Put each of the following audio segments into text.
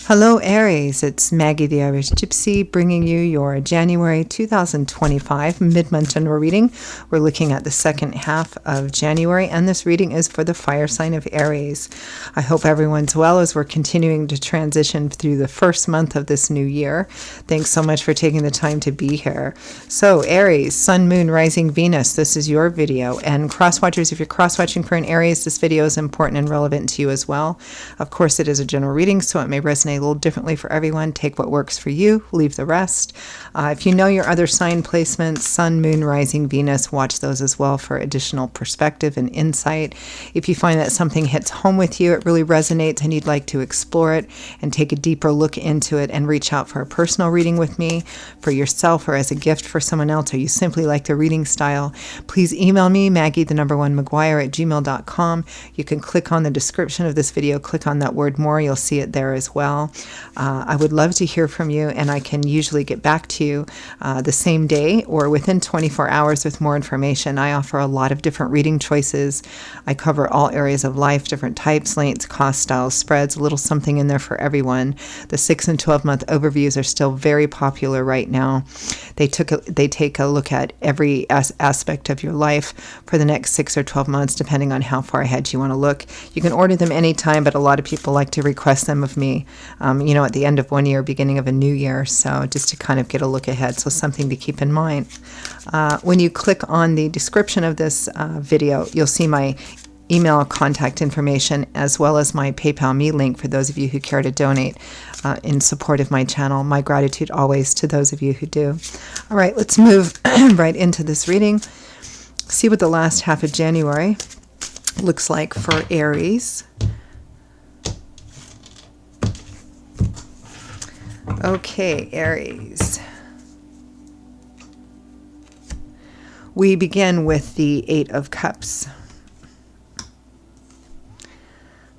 Hello Aries, it's Maggie the Irish Gypsy bringing you your January 2025 mid-month general reading. We're looking at the second half of January, and this reading is for the fire sign of Aries. I hope everyone's well as we're continuing to transition through the first month of this new year. Thanks so much for taking the time to be here. So Aries, Sun, Moon, Rising, Venus, this is your video. And cross-watchers, if you're cross-watching for an Aries, this video is important and relevant to you as well. Of course, it is a general reading, so it may resonate a little differently for everyone. Take what works for you, leave the rest. If you know your other sign placements, Sun, Moon, Rising, Venus, watch those as well for additional perspective and insight. If you find that something hits home with you, it really resonates, and you'd like to explore it and take a deeper look into it and reach out for a personal reading with me, for yourself or as a gift for someone else, or you simply like the reading style, please email me, Maggie1McGuire@gmail.com. You can click on the description of this video, click on that word more, you'll see it there as well. I would love to hear from you, and I can usually get back to you the same day or within 24 hours with more information. I offer a lot of different reading choices. I cover all areas of life, different types, lengths, cost, styles, spreads, a little something in there for everyone. The 6 and 12-month overviews are still very popular right now. They take a look at every aspect of your life for the next 6 or 12 months, depending on how far ahead you want to look. You can order them anytime, but a lot of people like to request them of me, at the end of one year, beginning of a new year. So just to kind of get a look ahead. So something to keep in mind. When you click on the description of this video, you'll see my email contact information as well as my PayPal Me link for those of you who care to donate in support of my channel. My gratitude always to those of you who do. All right, let's move right into this reading. See what the last half of January looks like for Aries. Okay, Aries. We begin with the 8 of Cups,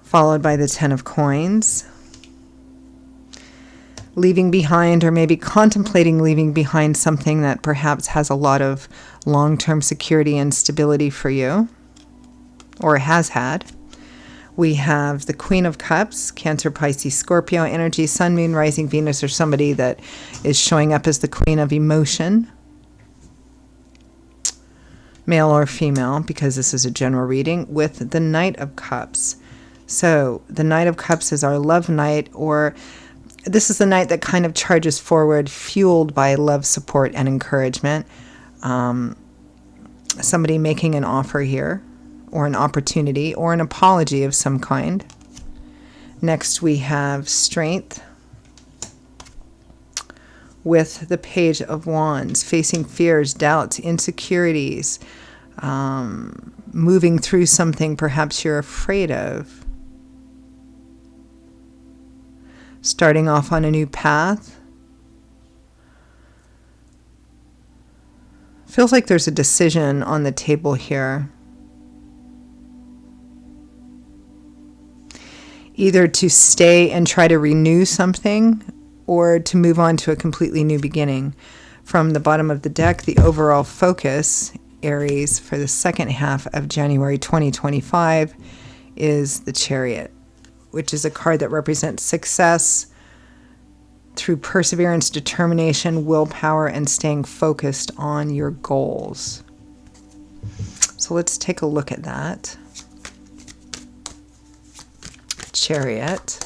followed by the 10 of Coins. Leaving behind, or maybe contemplating leaving behind, something that perhaps has a lot of long-term security and stability for you, or has had. We have the Queen of Cups, Cancer, Pisces, Scorpio energy, Sun, Moon, Rising, Venus, or somebody that is showing up as the Queen of Emotion, male or female, because this is a general reading, with the Knight of Cups. So the Knight of Cups is our love knight, or this is the knight that kind of charges forward, fueled by love, support, and encouragement. Somebody making an offer here, or an opportunity, or an apology of some kind. Next we have Strength with the Page of Wands, facing fears, doubts, insecurities, moving through something perhaps you're afraid of, starting off on a new path. Feels like there's a decision on the table here. Either to stay and try to renew something, or to move on to a completely new beginning. From the bottom of the deck, the overall focus, Aries, for the second half of January 2025 is the Chariot, which is a card that represents success through perseverance, determination, willpower, and staying focused on your goals. So let's take a look at that. Chariot.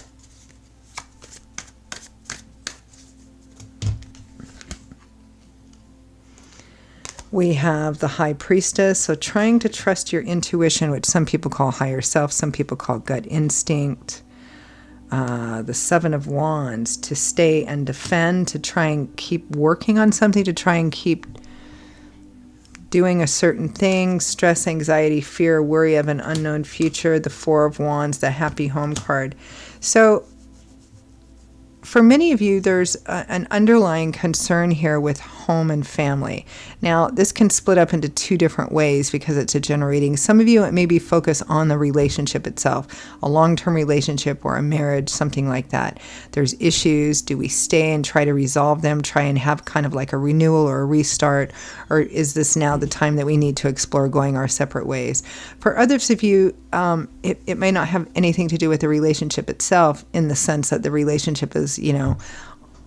We have the High Priestess, so trying to trust your intuition, which some people call higher self, some people call gut instinct. The 7 of Wands, to stay and defend, to try and keep working on something, to try and keep doing a certain thing. Stress, anxiety, fear, worry of an unknown future. The 4 of Wands, the Happy Home card. So for many of you, there's an underlying concern here with home and family. Now, this can split up into two different ways because it's a generating. Some of you, it may be focused on the relationship itself, a long-term relationship or a marriage, something like that. There's issues. Do we stay and try to resolve them, try and have kind of like a renewal or a restart, or is this now the time that we need to explore going our separate ways? For others of you, it may not have anything to do with the relationship itself in the sense that the relationship is,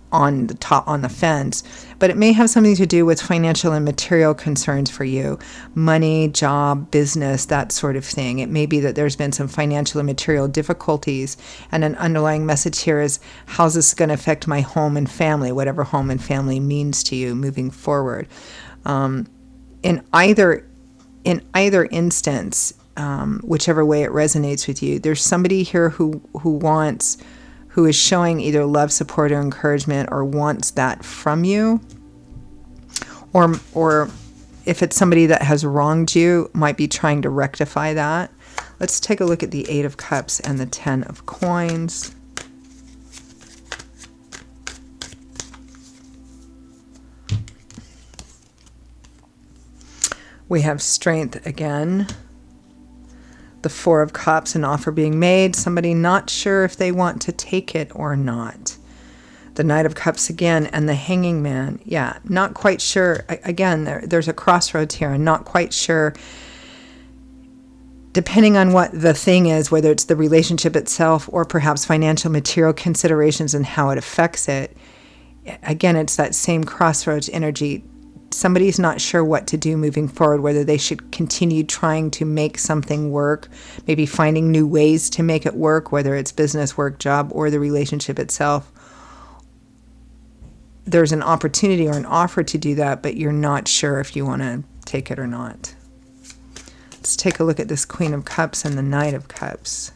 on the fence, but it may have something to do with financial and material concerns for you, money, job, business, that sort of thing. It may be that there's been some financial and material difficulties, and an underlying message here is, how's this going to affect my home and family, whatever home and family means to you moving forward. In either instance, whichever way it resonates with you, there's somebody here who is showing either love, support, or encouragement, or wants that from you, or if it's somebody that has wronged you, might be trying to rectify that. Let's take a look at the 8 of Cups and the 10 of Coins. We have Strength again. The 4 of Cups, an offer being made, somebody not sure if they want to take it or not. The Knight of Cups again, and the Hanging Man. Yeah, not quite sure. Again, there's a crossroads here. I'm not quite sure, depending on what the thing is, whether it's the relationship itself or perhaps financial material considerations and how it affects it. Again, it's that same crossroads energy. Somebody's not sure what to do moving forward, whether they should continue trying to make something work, maybe finding new ways to make it work, whether it's business, work, job, or the relationship itself. There's an opportunity or an offer to do that, but you're not sure if you want to take it or not. Let's take a look at this Queen of Cups and the Knight of Cups.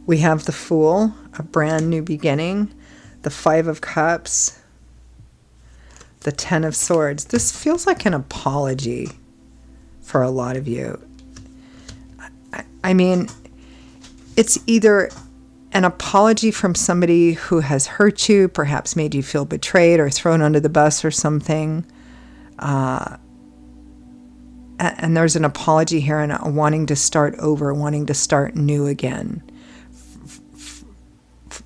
We have the Fool, a brand new beginning, the 5 of Cups, the 10 of Swords. This feels like an apology for a lot of you. I mean, it's either an apology from somebody who has hurt you, perhaps made you feel betrayed or thrown under the bus or something. And there's an apology here and a wanting to start over, wanting to start new again.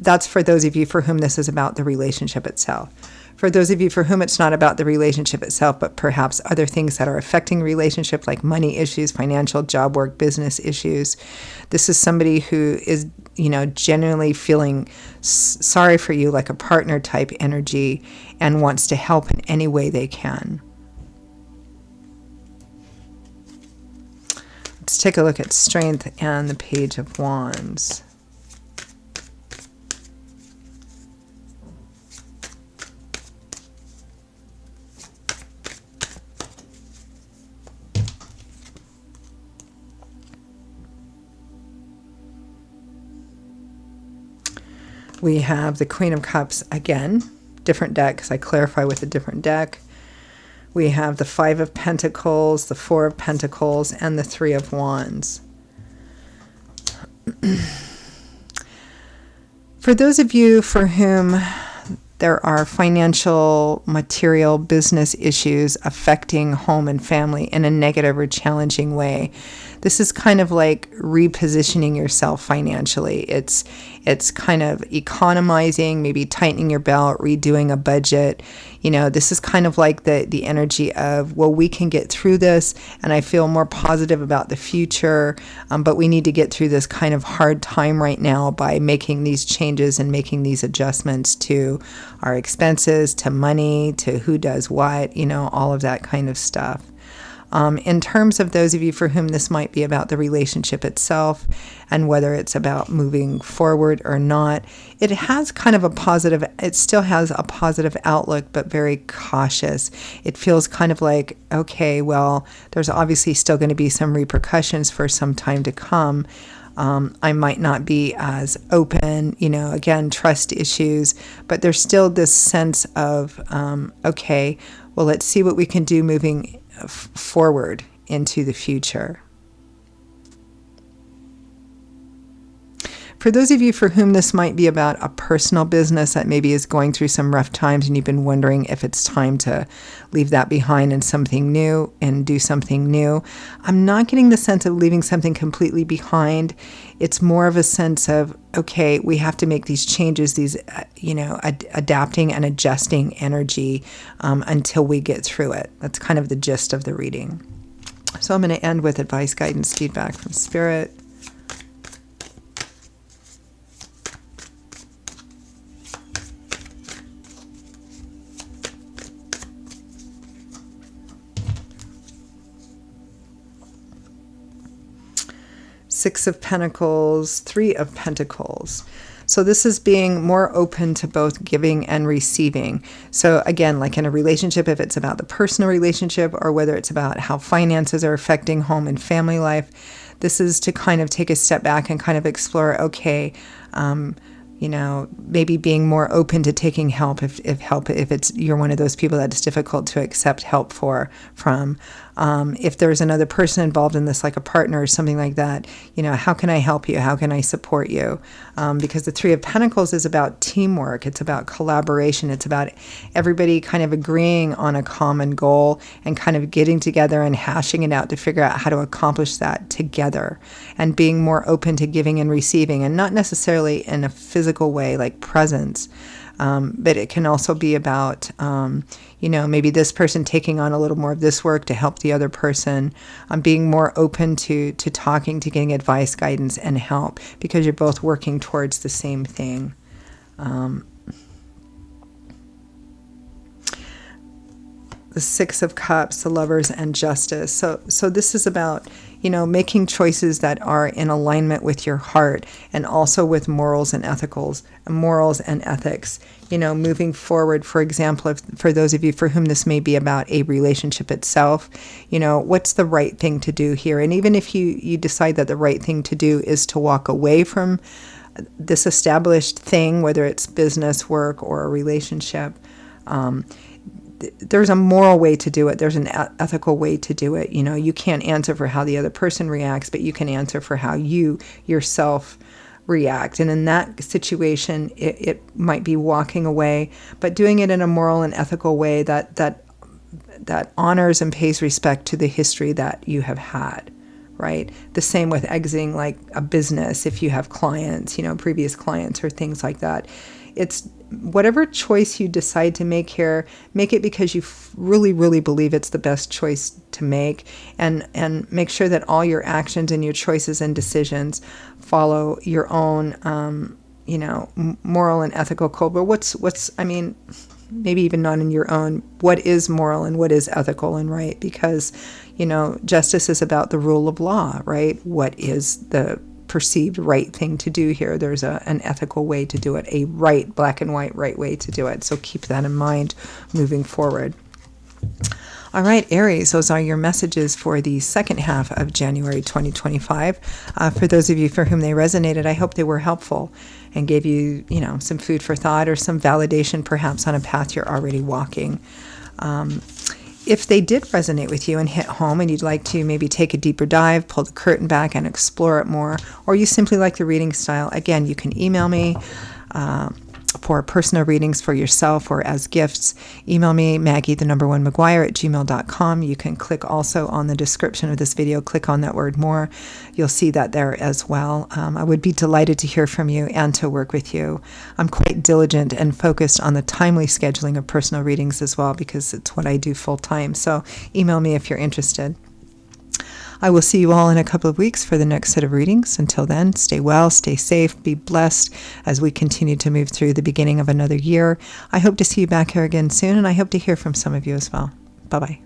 That's for those of you for whom this is about the relationship itself. For those of you for whom it's not about the relationship itself, but perhaps other things that are affecting relationship, like money issues, financial, job, work, business issues. This is somebody who is, genuinely feeling sorry for you, like a partner type energy, and wants to help in any way they can. Let's take a look at Strength and the Page of Wands. We have the Queen of Cups again, different deck, because I clarify with a different deck. We have the 5 of Pentacles, the 4 of Pentacles, and the 3 of Wands. For those of you for whom there are financial, material, business issues affecting home and family in a negative or challenging way, this is kind of like repositioning yourself financially. It's kind of economizing, maybe tightening your belt, redoing a budget. This is kind of like the energy of, well, we can get through this, and I feel more positive about the future, but we need to get through this kind of hard time right now by making these changes and making these adjustments to our expenses, to money, to who does what, all of that kind of stuff. In terms of those of you for whom this might be about the relationship itself and whether it's about moving forward or not, it still has a positive outlook, but very cautious. It feels kind of like, okay, well, there's obviously still going to be some repercussions for some time to come. I might not be as open, again, trust issues, but there's still this sense of, okay, well, let's see what we can do moving forward into the future. For those of you for whom this might be about a personal business that maybe is going through some rough times and you've been wondering if it's time to leave that behind and something new and do something new, I'm not getting the sense of leaving something completely behind. It's more of a sense of, okay, we have to make these changes, these, adapting and adjusting energy until we get through it. That's kind of the gist of the reading. So I'm going to end with advice, guidance, feedback from Spirit. Six of Pentacles, Three of Pentacles. So this is being more open to both giving and receiving. So again, like in a relationship, if it's about the personal relationship or whether it's about how finances are affecting home and family life, this is to kind of take a step back and kind of explore, okay, maybe being more open to taking help if it's you're one of those people that it's difficult to accept help from. If there's another person involved in this, like a partner or something like that, how can I help you? How can I support you? Because the Three of Pentacles is about teamwork. It's about collaboration. It's about everybody kind of agreeing on a common goal and kind of getting together and hashing it out to figure out how to accomplish that together, and being more open to giving and receiving, and not necessarily in a physical way like presents. But it can also be about, maybe this person taking on a little more of this work to help the other person, being more open to talking, to getting advice, guidance, and help, because you're both working towards the same thing. The Six of Cups, the Lovers, and Justice. So this is about, making choices that are in alignment with your heart and also with morals and ethics, moving forward. For example, for those of you for whom this may be about a relationship itself, what's the right thing to do here? And even if you decide that the right thing to do is to walk away from this established thing, whether it's business, work, or a relationship, there's a moral way to do it. There's an ethical way to do it. You can't answer for how the other person reacts, but you can answer for how you yourself react. And in that situation, it might be walking away, but doing it in a moral and ethical way that honors and pays respect to the history that you have had, right? The same with exiting like a business if you have clients, previous clients or things like that. It's whatever choice you decide to make here, make it because you really, really believe it's the best choice to make, and make sure that all your actions and your choices and decisions follow your own, moral and ethical code. But maybe even not in your own, what is moral and what is ethical and right? Because, justice is about the rule of law, right? What is the perceived right thing to do here? There's an ethical way to do it, a right, black and white, right way to do it. So keep that in mind moving forward. All right, Aries, those are your messages for the second half of January 2025. For those of you for whom they resonated, I hope they were helpful and gave you, some food for thought or some validation perhaps on a path you're already walking. If they did resonate with you and hit home and you'd like to maybe take a deeper dive, pull the curtain back and explore it more, or you simply like the reading style, again, you can email me for personal readings for yourself or as gifts. Email me, Maggie1McGuire@gmail.com. You can click also on the description of this video, click on that word more. You'll see that there as well. I would be delighted to hear from you and to work with you. I'm quite diligent and focused on the timely scheduling of personal readings as well, because it's what I do full time. So email me if you're interested. I will see you all in a couple of weeks for the next set of readings. Until then, stay well, stay safe, be blessed as we continue to move through the beginning of another year. I hope to see you back here again soon, and I hope to hear from some of you as well. Bye-bye.